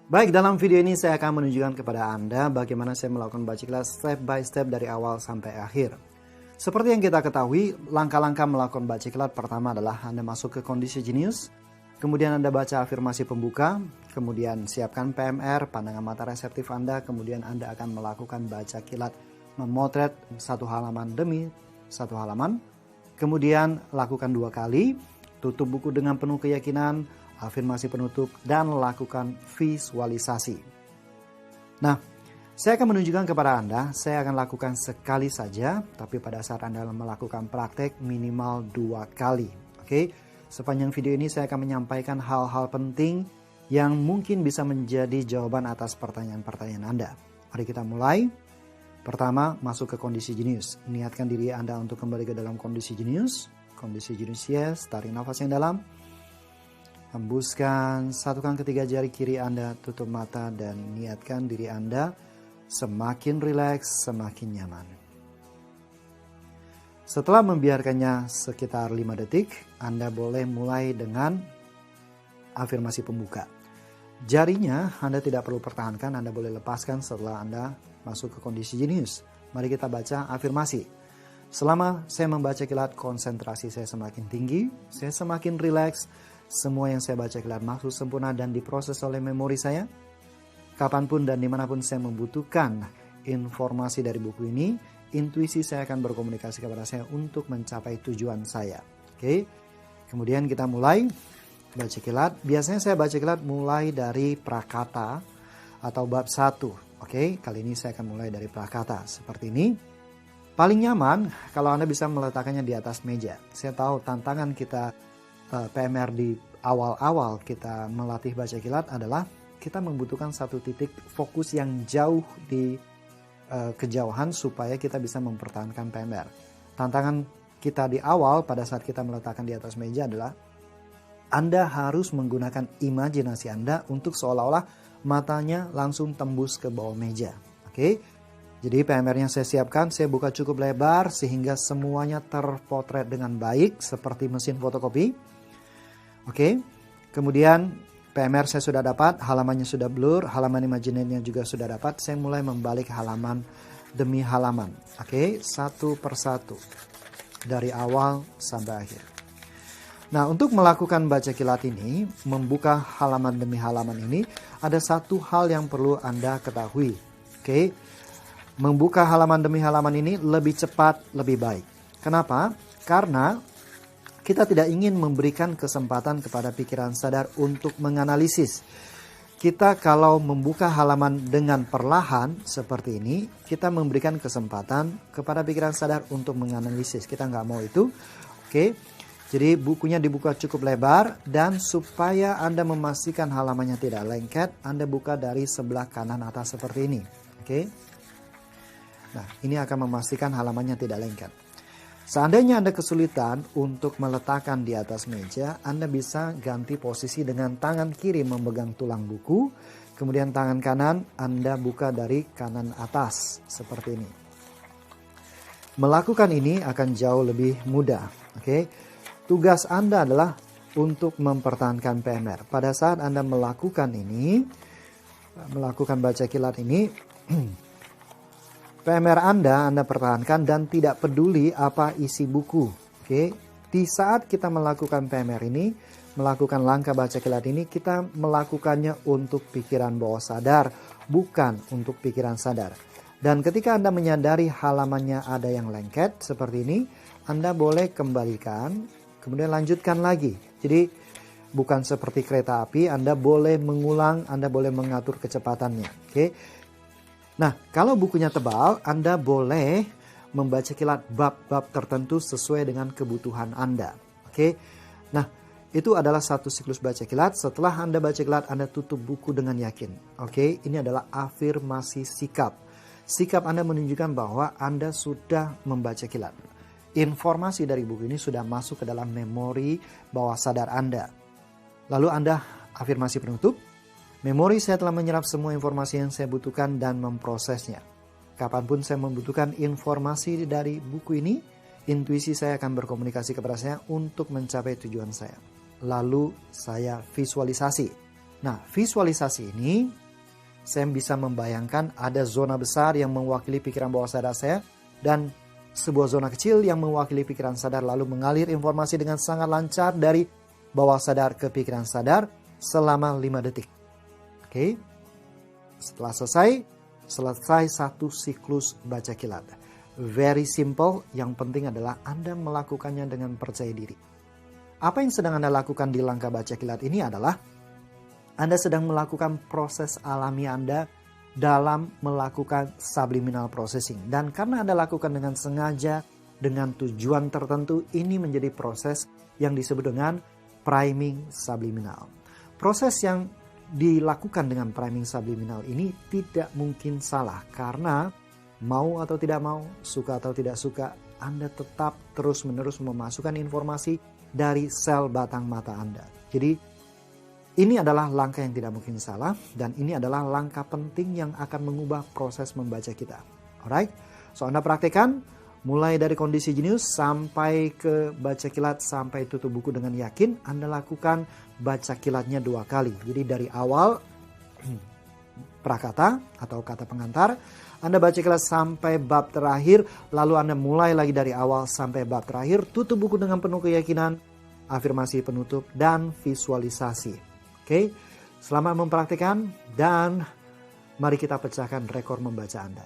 Baik, dalam video ini saya akan menunjukkan kepada Anda bagaimana saya melakukan baca iklan step by step dari awal sampai akhir. Seperti yang kita ketahui, langkah-langkah melakukan baca iklan pertama adalah Anda masuk ke kondisi jenius, kemudian Anda baca afirmasi pembuka, kemudian siapkan PMR, pandangan mata reseptif Anda, kemudian Anda akan melakukan baca kilat memotret satu halaman demi satu halaman, kemudian lakukan 2 kali, tutup buku dengan penuh keyakinan, afirmasi penutup, dan lakukan visualisasi. Nah, saya akan menunjukkan kepada Anda, saya akan lakukan sekali saja, tapi pada saat Anda melakukan praktek minimal 2 kali. Oke, sepanjang video ini saya akan menyampaikan hal-hal penting yang mungkin bisa menjadi jawaban atas pertanyaan-pertanyaan Anda. Mari kita mulai. Pertama, masuk ke kondisi jenius. Niatkan diri Anda untuk kembali ke dalam kondisi jenius. Kondisi jenius, yes, tarik nafas yang dalam. Hembuskan, satukan ketiga jari kiri Anda, tutup mata dan niatkan diri Anda semakin rileks, semakin nyaman. Setelah membiarkannya sekitar 5 detik, Anda boleh mulai dengan afirmasi pembuka. Jarinya Anda tidak perlu pertahankan, Anda boleh lepaskan setelah Anda masuk ke kondisi jenius. Mari kita baca afirmasi. Selama saya membaca kilat, konsentrasi saya semakin tinggi, saya semakin rileks. Semua yang saya baca kilat maksud sempurna dan diproses oleh memori saya. Kapanpun dan dimanapun saya membutuhkan informasi dari buku ini, intuisi saya akan berkomunikasi kepada saya untuk mencapai tujuan saya. Oke, kemudian kita mulai baca kilat. Biasanya saya baca kilat mulai dari prakata atau bab 1. Oke, kali ini saya akan mulai dari prakata seperti ini. Paling nyaman kalau Anda bisa meletakkannya di atas meja. Saya tahu tantangan kita PMR di awal-awal kita melatih baca kilat adalah kita membutuhkan satu titik fokus yang jauh di kejauhan supaya kita bisa mempertahankan PMR. Tantangan kita di awal pada saat kita meletakkan di atas meja adalah Anda harus menggunakan imajinasi Anda untuk seolah-olah matanya langsung tembus ke bawah meja. Oke? Jadi PMR yang saya siapkan, saya buka cukup lebar sehingga semuanya terpotret dengan baik seperti mesin fotokopi. Oke, kemudian PMR saya sudah dapat, halamannya sudah blur, halaman imaginary-nya juga sudah dapat. Saya mulai membalik halaman demi halaman. Oke, satu persatu dari awal sampai akhir. Nah, untuk melakukan baca kilat ini, membuka halaman demi halaman ini, ada satu hal yang perlu Anda ketahui. Oke, membuka halaman demi halaman ini lebih cepat, lebih baik. Kenapa? Karena kita tidak ingin memberikan kesempatan kepada pikiran sadar untuk menganalisis. Kita kalau membuka halaman dengan perlahan seperti ini, kita memberikan kesempatan kepada pikiran sadar untuk menganalisis. Kita nggak mau itu. Oke, jadi bukunya dibuka cukup lebar dan supaya Anda memastikan halamannya tidak lengket, Anda buka dari sebelah kanan atas seperti ini. Oke. Nah, ini akan memastikan halamannya tidak lengket. Seandainya Anda kesulitan untuk meletakkan di atas meja, Anda bisa ganti posisi dengan tangan kiri memegang tulang buku, kemudian tangan kanan Anda buka dari kanan atas, seperti ini. Melakukan ini akan jauh lebih mudah. Oke? Tugas Anda adalah untuk mempertahankan PMR. Pada saat Anda melakukan ini, melakukan baca kilat ini, PMR Anda pertahankan dan tidak peduli apa isi buku. Oke, di saat kita melakukan PMR ini, melakukan langkah baca kilat ini, kita melakukannya untuk pikiran bawah sadar, bukan untuk pikiran sadar. Dan ketika Anda menyadari halamannya ada yang lengket seperti ini, Anda boleh kembalikan, kemudian lanjutkan lagi. Jadi bukan seperti kereta api, Anda boleh mengulang, Anda boleh mengatur kecepatannya. Oke. Nah, kalau bukunya tebal, Anda boleh membaca kilat bab-bab tertentu sesuai dengan kebutuhan Anda. Oke. Nah, itu adalah satu siklus baca kilat. Setelah Anda baca kilat, Anda tutup buku dengan yakin. Oke, ini adalah afirmasi sikap. Sikap Anda menunjukkan bahwa Anda sudah membaca kilat. Informasi dari buku ini sudah masuk ke dalam memori bawah sadar Anda. Lalu Anda afirmasi penutup. Memori saya telah menyerap semua informasi yang saya butuhkan dan memprosesnya. Kapanpun saya membutuhkan informasi dari buku ini, intuisi saya akan berkomunikasi kepada saya untuk mencapai tujuan saya. Lalu saya visualisasi. Nah, visualisasi ini saya bisa membayangkan ada zona besar yang mewakili pikiran bawah sadar saya dan sebuah zona kecil yang mewakili pikiran sadar lalu mengalir informasi dengan sangat lancar dari bawah sadar ke pikiran sadar selama 5 detik. Oke. Setelah selesai satu siklus baca kilat. Very simple, yang penting adalah Anda melakukannya dengan percaya diri. Apa yang sedang Anda lakukan di langkah baca kilat ini adalah Anda sedang melakukan proses alami Anda dalam melakukan subliminal processing. Dan karena Anda lakukan dengan sengaja, dengan tujuan tertentu, ini menjadi proses yang disebut dengan priming subliminal. Proses yang dilakukan dengan priming subliminal ini tidak mungkin salah karena mau atau tidak mau, suka atau tidak suka, Anda tetap terus-menerus memasukkan informasi dari sel batang mata Anda. Jadi ini adalah langkah yang tidak mungkin salah dan ini adalah langkah penting yang akan mengubah proses membaca kita. Alright, so Anda praktekkan mulai dari kondisi jenius sampai ke baca kilat sampai tutup buku dengan yakin. Anda lakukan baca kilatnya 2 kali. Jadi dari awal prakata atau kata pengantar, Anda baca kilat sampai bab terakhir, lalu Anda mulai lagi dari awal sampai bab terakhir, tutup buku dengan penuh keyakinan, afirmasi penutup, dan visualisasi. Oke, selamat mempraktikkan dan mari kita pecahkan rekor membaca Anda.